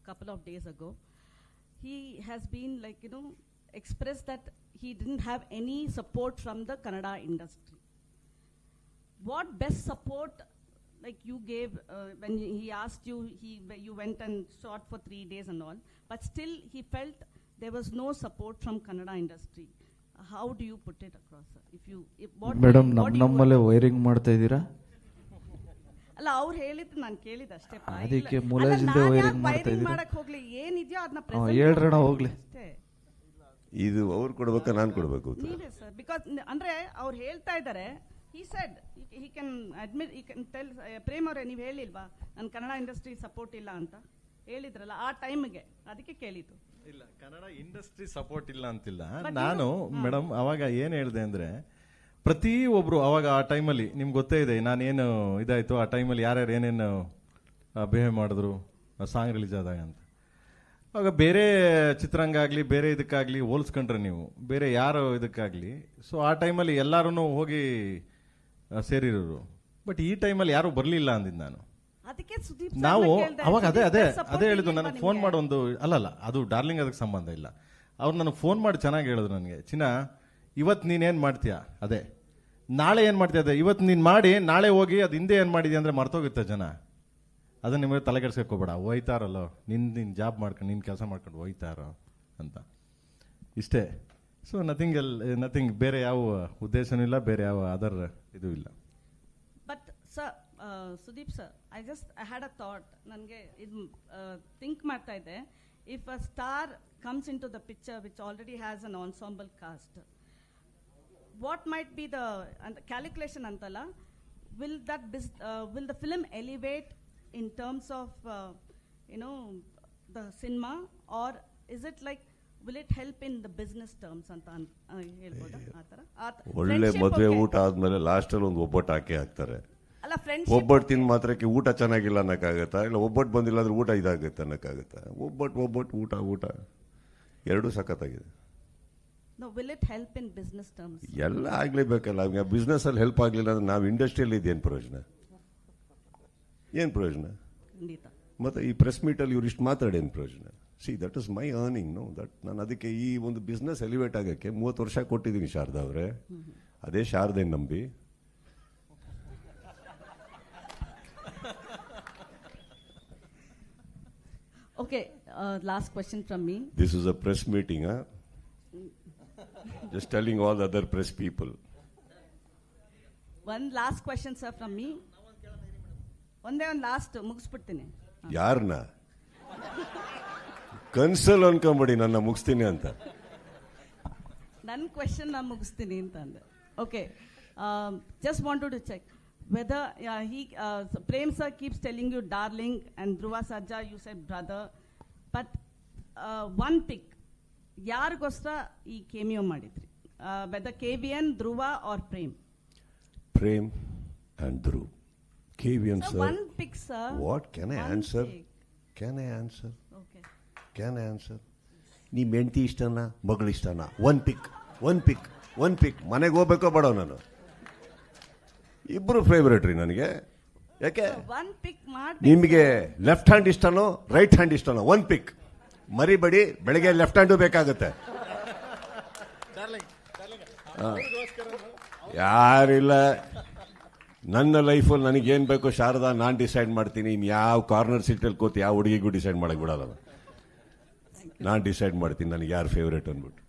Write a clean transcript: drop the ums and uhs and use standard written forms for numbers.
couple of days ago. He has been expressed that he didn't have any support from the Kannada industry. What best support you gave when he asked you, you went and shot for 3 days and all, but still he felt there was no support from Kannada industry. How do you put it across, sir? Madam ನಮ್ಮಲ್ಲೇ wiring ಮಾಡ್ತಾ ಇದ್ದೀರಾ? ಅಲ್ಲ ಅವ್ರು ಹೇಳಿದ್ದು ನಾನು ಕೇಳಿದ ಅಷ್ಟೇ. ಅದಕ್ಕೆ ಮುಲಾಜಿಂದ ವೈರಿಂಗ್ ಮಾಡ್ತಾ ಇದ್ದೀರಾ? ಮಾಡಕ್ಕೆ ಹೋಗ್ಲಿ, ಏನಿದೆಯೋ ಅದನ್ನ ಹೇಳ್ರಣ ಹೋಗ್ಲಿ. ಇದು ಅವ್ರು ಕೊಡ್ಬೇಕಾ ನಾನು ಕೊಡ್ಬೇಕು? ನೀವೇ ಸರ್, ಬಿಕಾಸ್ ಅಂದ್ರೆ ಅವ್ರು ಹೇಳ್ತಾ ಇದ್ದಾರೆ. he said he can admit, he can tell. Prem ಅವರೇ ನೀವು ಹೇಳಿಲ್ವಾ ನನ್ನ ಕನ್ನಡ ಇಂಡಸ್ಟ್ರಿ ಸಪೋರ್ಟ್ ಇಲ್ಲ ಅಂತ ಹೇಳಿದ್ರಲ್ಲ ಆ ಟೈಮ್ಗೆ, ಅದಕ್ಕೆ ಕೇಳಿದ್ದು. ಇಲ್ಲ, ಕನ್ನಡ ಇಂಡಸ್ಟ್ರಿ ಸಪೋರ್ಟ್ ಇಲ್ಲ ಅಂತಿಲ್ಲ ನಾನು. ಮೇಡಮ್ ಅವಾಗ ಏನು ಹೇಳಿದೆ ಅಂದ್ರೆ, ಪ್ರತಿ ಒಬ್ರು ಅವಾಗ ಆ ಟೈಮಲ್ಲಿ ನಿಮ್ಗೆ ಗೊತ್ತೇ ಇದೆ ನಾನೇನು ಇದಾಯ್ತು ಆ ಟೈಮಲ್ಲಿ ಯಾರ್ಯಾರು ಏನೇನು ಬಿಹೇವ್ ಮಾಡಿದ್ರು ಸಾಂಗ್ ರಿಲೀಸ್ ಆದಾಗ ಅಂತ. ಆವಾಗ ಬೇರೆ ಚಿತ್ರಂಗ ಆಗಲಿ ಬೇರೆ ಇದಕ್ಕಾಗಲಿ ಹೋಲಿಸ್ಕೊಂಡ್ರೆ ನೀವು ಬೇರೆ ಯಾರು ಇದಕ್ಕಾಗಲಿ, ಸೊ ಆ ಟೈಮಲ್ಲಿ ಎಲ್ಲರೂ ಹೋಗಿ ಸೇರಿರೋರು. ಬಟ್ ಈ ಟೈಮಲ್ಲಿ ಯಾರು ಬರಲಿಲ್ಲ ಅಂದಿದ್ದು ನಾನು. ನಾವು ಅವಾಗ ಅದೇ ಹೇಳಿದ್ದು. ನನಗೆ ಫೋನ್ ಮಾಡಿ ಒಂದು ಅಲ್ಲಲ್ಲ ಅದು ಡಾರ್ಲಿಂಗ್ ಅದಕ್ಕೆ ಸಂಬಂಧ ಇಲ್ಲ. ಅವ್ರು ನನಗೆ ಫೋನ್ ಮಾಡಿ ಚೆನ್ನಾಗಿ ಹೇಳಿದ್ರು ನನಗೆ, ಚಿನ್ನ ಇವತ್ತು ನೀನೇನು ಮಾಡ್ತೀಯಾ ಅದೇ, ನಾಳೆ ಏನು ಮಾಡ್ತೀಯ ಅದೇ, ಇವತ್ತು ನೀನು ಮಾಡಿ ನಾಳೆ ಹೋಗಿ ಅದು ಹಿಂದೆ ಏನು ಮಾಡಿದ್ಯಾ ಅಂದರೆ ಮರ್ತೋಗುತ್ತೆ ಜನ. ಅದನ್ನ ನಿಮಗೆ ತಲೆ ಕೆಡ್ಸ್ಕೋಬೇಡ, ಹೋಯ್ತಾರಲ್ಲೋ ನಿನ್ನ ಜಾಬ್ ಮಾಡ್ಕೊಂಡು ನಿನ್ನ ಕೆಲಸ ಮಾಡ್ಕೊಂಡು ಹೋಯ್ತಾರೋ ಅಂತ ಇಷ್ಟೇ. ಸೊ ನಥಿಂಗ್ ಬೇರೆ ಯಾವ ಉದ್ದೇಶನೂ ಇಲ್ಲ, ಬೇರೆ ಯಾವ ಅದರ್ ಇದು ಇಲ್ಲ. But sir, Sudeep sir, I had a thought. ನನಗೆ ಇದು ಥಿಂಕ್ ಮಾಡ್ತಾ ಇದ್ದೆ, if a star comes into the picture which already has an ensemble cast, what might be the calculation antala, will the film elevate in terms of the cinema, or is it will it help in the business terms anta helboda? ಆತರ ಒಳ್ಳೆ ಮದುವೆ ಊಟ ಆದ್ಮೇಲೆ last ಅಲ್ಲಿ ಒಂದು ಒಬ್ಬಟ್ಟು ಹಾಕ್ತಾರೆ. ಅಲ್ಲ, ಫ್ರೆಂಡ್ಶಿಪ್ ಒಬ್ಬಟ್ಟು ತಿಂದ ಮಾತ್ರಕ್ಕೆ ಊಟ ಚೆನ್ನಾಗಿಲ್ಲ ಅನ್ನಕ್ಕಾಗತ್ತಾ? ಇಲ್ಲ ಒಬ್ಬಟ್ಟು ಬಂದಿಲ್ಲ ಅಂದ್ರೆ ಊಟ ಇದಾಗುತ್ತೆ ಅನ್ನಕ್ಕಾಗತ್ತಾ? ಒಬ್ಬಟ್ಟು ಊಟ ಎರಡೂ ಸಖತ್ತಾಗಿದೆ. No, will it help in business terms? ಎಲ್ಲ ಆಗ್ಲೇಬೇಕಲ್ಲ. ಬಿಸ್ನೆಸ್ ಅಲ್ಲಿ ಹೆಲ್ಪ್ ಆಗ್ಲಿಲ್ಲ ಅಂದ್ರೆ ನಾವು ಇಂಡಸ್ಟ್ರಿಯಲ್ಲಿ ಇದೇನು ಪ್ರಯೋಜನ? ಏನು ಪ್ರಯೋಜನ? ಮತ್ತೆ ಈ ಪ್ರೆಸ್ ಮೀಟ್ ಅಲ್ಲಿ ಇವ್ರು ಇಷ್ಟು ಮಾತಾಡೇನು ಪ್ರಯೋಜನ? C, that is my earning. No that ನಾನು ಅದಕ್ಕೆ ಈ ಒಂದು ಬಿಸ್ನೆಸ್ ಎಲಿವೇಟ್ ಆಗಕ್ಕೆ 30 ವರ್ಷ ಕೊಟ್ಟಿದ್ದೀನಿ ಶಾರದಾ ಅವರೇ. ಅದೇ ಶಾರದೆ ನಂಬಿ Okay, last question from me. This is a press meeting, huh? Just telling all the other press people. One last question, sir, from me. One last ಮುಗಿಸ್ಬಿಡ್ತೀನಿ. ಯಾರನ್ನ ಕನ್ಸಲ್ ಅನ್ಕೊಂಬಿಡಿ ನನ್ನ ಮುಗಿಸ್ತೀನಿ ಅಂತ. ನನ್ನ ಕ್ವೆಶ್ಚನ್ ನಾನು ಮುಗಿಸ್ತೀನಿ ಅಂತ ಅಂದೆ. Okay, just wanted to check whether Prem sir keeps telling you darling, and Dhruva Sarja you said brother, but one pick ಯಾರಿಗೋಸ್ಕರ ಈ ಕೇಮಿಯೋ ಮಾಡಿದ್ರಿ? whether KVN, Dhruva or Prem? Prem and Dhruv. KVN sir. One pick, sir. What can I answer? Can I answer? Okay. Can I answer? ನಿಮ್ಮ ಹೆಂಡತಿ ಇಷ್ಟನಾ ಮಗಳು ಇಷ್ಟನಾ? One ಪಿಕ್ ಮನೆಗೆ ಹೋಗ್ಬೇಕೋ ಬೇಡ? ನಾನು ಇಬ್ರು ಫೇವರೇಟ್ ರೀ ನನಗೆ. ಯಾಕೆ? ನಿಮಗೆ ಲೆಫ್ಟ್ ಹ್ಯಾಂಡ್ ಇಷ್ಟನೋ ರೈಟ್ ಹ್ಯಾಂಡ್ ಇಷ್ಟನೋ? One pick. ಮರಿಬೇಡಿ, ಬೆಳಗ್ಗೆ ಲೆಫ್ಟ್ ಹ್ಯಾಂಡು ಬೇಕಾಗುತ್ತೆ. ಯಾರಿಲ್ಲ ನನ್ನ ಲೈಫಲ್ಲಿ ನನಗೇನು ಬೇಕು ಶಾರದಾ ನಾನು ಡಿಸೈಡ್ ಮಾಡ್ತೀನಿ. ಇನ್ನು ಯಾವ ಕಾರ್ನರ್ ಸೀಟಲ್ಲಿ ಕೂತು ಯಾವ ಹುಡುಗಿಗೂ ಡಿಸೈಡ್ ಮಾಡಕ್ಕೆ ಬಿಡಲ್ಲ. ನಾನು ಡಿಸೈಡ್ ಮಾಡ್ತೀನಿ ನನಗೆ ಯಾರು ಫೇವ್ರೇಟ್ ಅಂದ್ಬಿಟ್ಟು.